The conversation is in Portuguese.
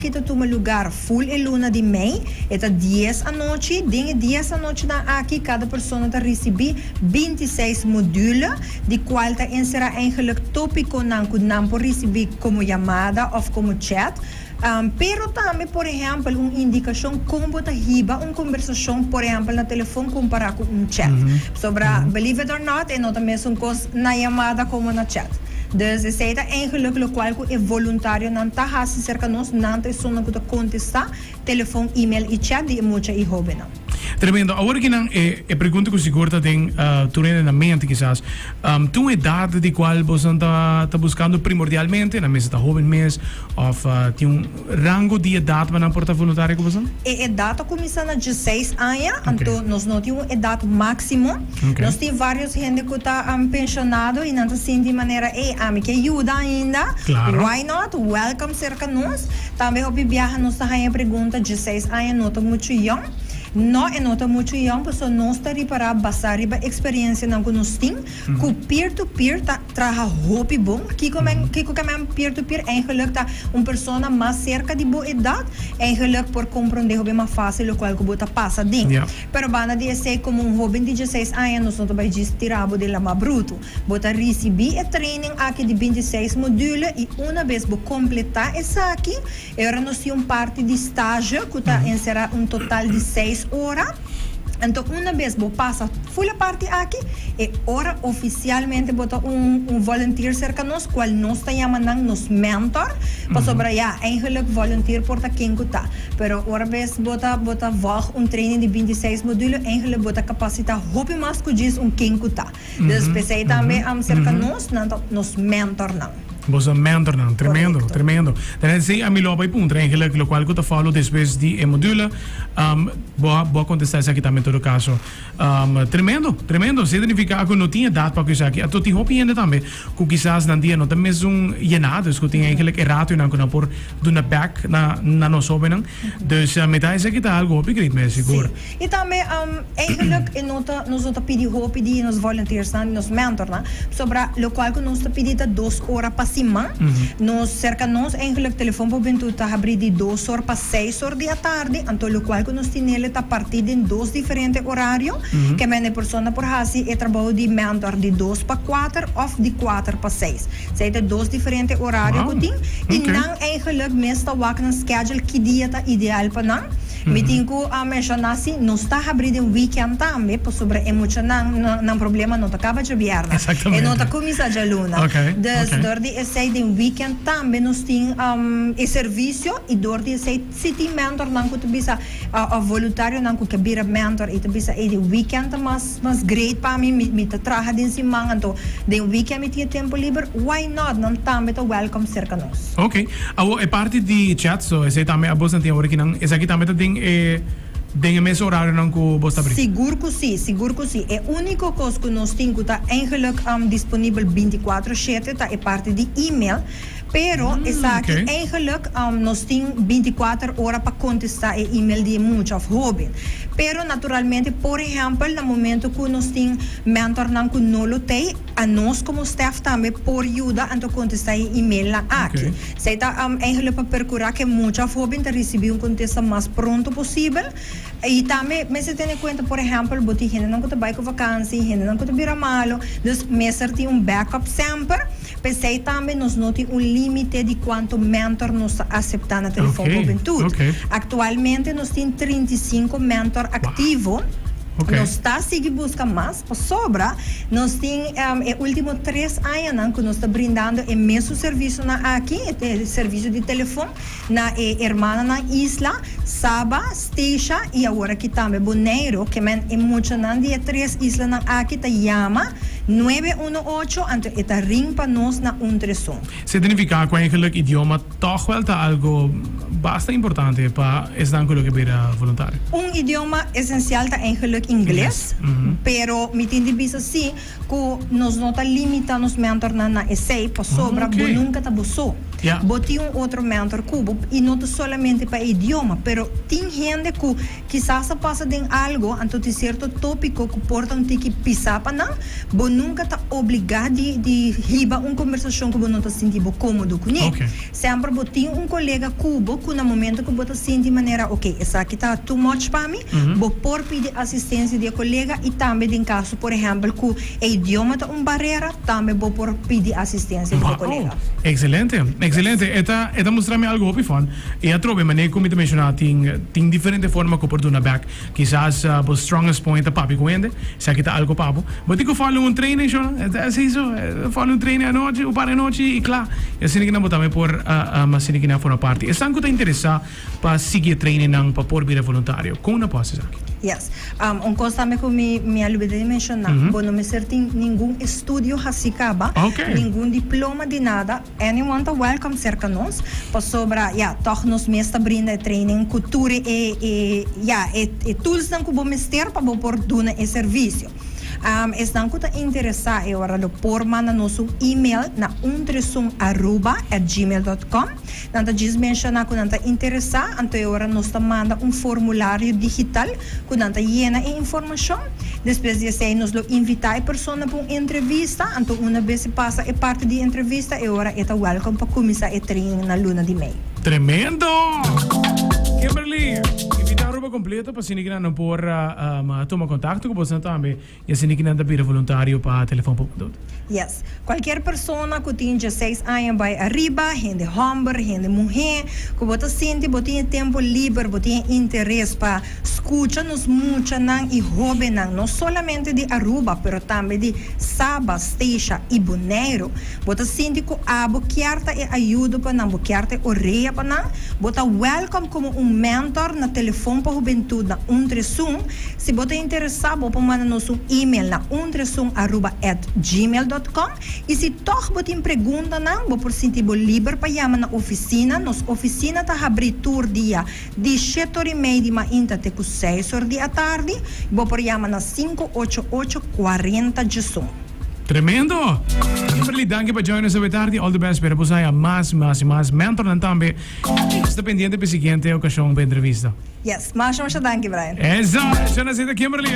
Kita toma lugar full e luna de mei, eta 10 à noite, dinge 10 à noite na aqui, cada pessoa está receber 26 modules, de qual está inserar eigenlijk tópico não por receber como chamada ou como chat. Pero também, por exemplo, uma indicação como está riba uma conversação, por exemplo, na telefone comparar com chat. Sobre, believe it or not, não também são coisas na chamada como na chat. Dus ze zeiden eigenlijk lokaal que é voluntário não está hasi cerca nós não tem só não contestar telefone, e-mail e chat de muita e hobby não. Tremendo. Agora que não é pergunta que o seguro tem na mente quizás. Tu é idade de qual você está buscando primordialmente na mesa da jovem mês ou tem rango de idade para não portar voluntário com você? A idade começa na 16 anos, então nós não temos uma idade máxima. Nós temos vários gente que está pensionado e não está assim de maneira me que ajuda ainda. Claro. Why not? Welcome cerca nós. Também o viaja nos está a pergunta 16 anos não está muito young. Não é nota muito young, porque nós está para basar a experiência não que nós temos, que peer-to-peer traga hobby bom, que como peer-to-peer eigenlijk tá pessoa mais cerca de boa idade, eigenlijk por compreender hobby mais fácil, o qual que bota passa dentro. Pero bana de ser como hobby de 16 anos, nós não vai tirar de lá mais bruto, bota receber a training aqui de 26 modules e uma vez vou completar essa aqui, agora nós temos parte de estágio que está encerrar total de 6 horas. Então, uma vez você passa full parte aqui, e ora oficialmente bota volunteer cerca nós, qual nós chamamos nos mentor, para sobre eigenlijk volunteer por quem está. Pero ora vez bota volg training de 26 modules, eigenlijk bota capacitar hobby mais que diz quem está. Dus pensei também cerca nós, nos mentor não. Você mentor não, tremendo. Dan sei a melhor vai ponto, eigenlijk lo qual que eu falo depois de modula, boa contestar isso aqui também todo caso. Tremendo. Significa que não tinha dado para isso aqui. A tu tinha opinião também, que quizás não tinha não também llenado, que tinha eigenlijk errado não que por do na back na nos openen. Dus met isso aqui tá algo opgreed mais seguro. E também eigenlijk nós não pedir hope de nos volunteers nos mentor, sobre lo qual que nós pedir 2 horas para cima, nós cerca nós eigenlijk telefone para bentu tá abrir de 2 horas para 6 horas da tarde, então lo qual que nós tinele tá partir em 2 diferentes horários, que a pessoa por hasi é trabalho de mentor de 2 para 4 ou de 4 para 6. Zijn 2 diferentes horários que tem, e não eigenlijk meestal waken een schedule que dia tá ideal para não. Me tinha a mencionar assim, não está abrindo um weekend também, por sobre emocional, não problema, não acaba de vierna. E não está começa de luna. Desde esse de weekend também nós temos serviço e desde esse city mentor não que tu bisa a voluntário não que bira mentor e tu bisa de weekend mas great para mim me traga de cima então de weekend me tinha tempo livre, why not? Não também tá welcome cerca nós. Ok. A parte de chat so esse também a bolsa tem hora que não esse aqui também tem Dingen mensen horário não que você abrir? Seguro que sim. É a única coisa que nós temos que está eigenlijk disponível 24/7, tá? É parte de e-mail. Pero essa aqui eigenlijk nós temos 24 horas para contestar o e-mail de muitos hobby. Pero naturalmente, por exemplo, no momento que nós temos mentor não que não lo tem, a nós como staff também por ajuda a contestar o e-mail lá aqui. Você está eigenlijk para procurar que muitos hobby te receber contesta mais pronto possível. E também, mas você tem em conta, por exemplo, boti gente não que vai com vacância, gente não que vira malo, dus messer tem backup sempre. Pensei também nós não tem limite de quanto mentor nos aceita na telefone juventude. Atualmente nós temos 35 mentor ativos. Nós está seguindo busca mais, por sobra, nós temos o último 3 anos que nós está brindando o mesmo serviço aqui, o serviço de telefone na irmã na isla, Saba, Station e agora aqui também Bonaire, que é muito de 3 islas aqui, tá chama 918, então está ring para nós na tresom. Significa que eigenlijk idioma toch wel tá algo bastante importante para esse ângulo que vira voluntário. Idioma essencial tá eigenlijk inglês, pero me entende bisa sim que nós não tá limitando os mentor na essay, por sobra, nunca tá busou. Yeah. Boti outro mentor cubo e não solamente para idioma, pero tem gente que quizás passa de algo, anto de certo tópico que porta tiki pisar para não, bo nunca tá obrigado de riba conversação que bo não tá sentindo cômodo com ele. Okay. Sempre bo tem colega cubo que no momento que bo tá sentindo de maneira, ok, essa aqui tá too much para mim, bo por pedir assistência de colega e também em caso, por exemplo, que o idioma tá barreira, também bo por pedir assistência de colega. Excelente. Eta mostrarme algo hopi fan. E a trove, maneira como te mencionar, tem diferente forma que por donar back. Quizás o strongest point a papi coende, se aqui tá algo papo. Mas dico falo training, assim isso, falo training a noite, o para a noite e claro, e assim que não botar por mas assim que não for parte. E sangue tá interessado para seguir training não para por vir voluntário. Como não posso aqui? Yes. Coisa também que me olvidei de mencionar, bom, não me certin nenhum estudo hasicaba, nenhum diploma de nada. Anyone tá welcome cerca nós, para sobra, toch nos mesta brinda training, cultura e tools não que vamos ter para por donar esse serviço. Estão que está interessado em hora de por mandar nosso e-mail na untresum@gmail.com. Nanta diz mencionar que nanta interessado, então hora nós manda formulário digital que nanta llena a informação. Depois de assim nós lo invitar a pessoa para uma entrevista, então uma vez se passa a parte de entrevista, hora está welcome para começar a training na luna de maio. Tremendo! Kimberly, invitar a roupa completa para sinigina não por tomar contato com você também e sinigina da pira voluntário para telefone para tudo. Yes. Qualquer pessoa que tenha 16 anos vai arriba, gente homem, gente mulher, que você sente, você tem tempo livre, você tem interesse para escutar nos muito e hobby não somente de Aruba, mas também de Saba, Steixa e Bonaire. Você sente que a boquiarta e ajuda para não boquiarta orelha para não, você welcome como mentor na telefone para a juventude na Untresum. Se você é interessado, você manda nosso e-mail na untresum@gmail.com. E se toch você tem pergunta, não, você por sentir livre para chamar na oficina. Nossa oficina está aberta dia de 7h30 de manhã até 6h da tarde. Você por chamar na 588-4018. Tremendo! Kimberly, danke para join us hoje tarde. All the best para você mais mentor não também. Está pendiente para a seguinte ocasião para entrevista. Yes, mas danke, Brian. Exato, já nasceu Kimberly.